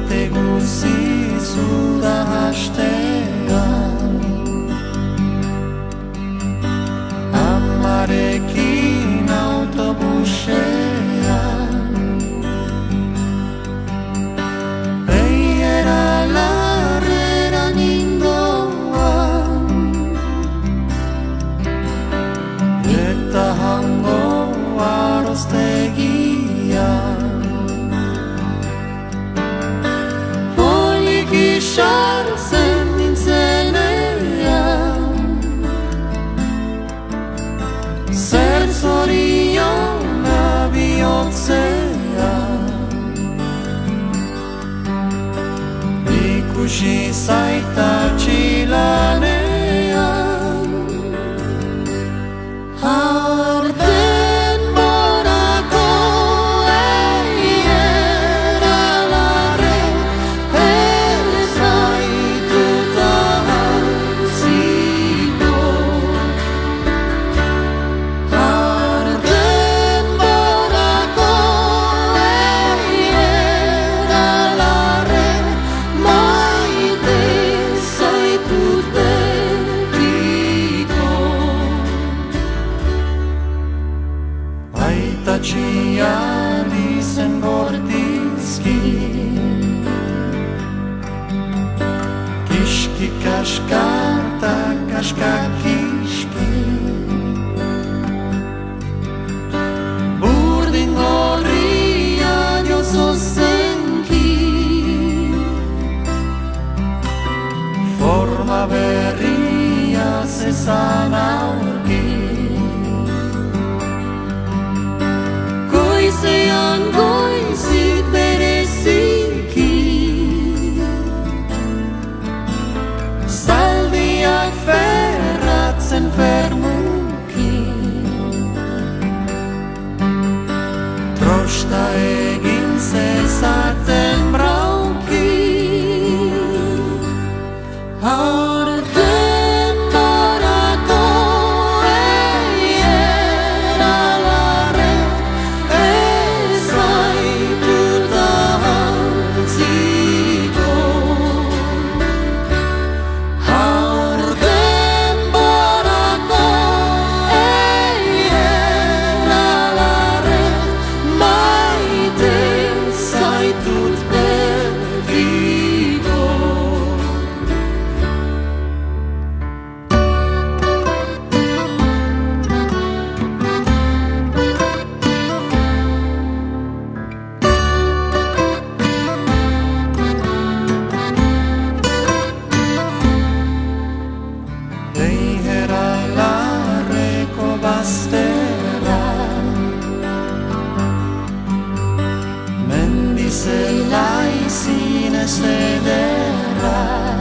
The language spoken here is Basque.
urte guzi zuda hastean, amarekin autobusean, behiera larrera nindoan, eta hango aroztegian. Sartzen nintzenean, zer zoriona bihotzean, ikusi zaita txilanean, arden borako eiera larre, txiar izen bortizki, kiski kaskata kaska kiski, burdin gorria jozo zenki, forma berria zezan aurki. Goizean goizik bereziki, zaldiak ferratzen fermuki, trosta egin zezaten brauki, arden borako eiera larre, mendizela izinez ederra.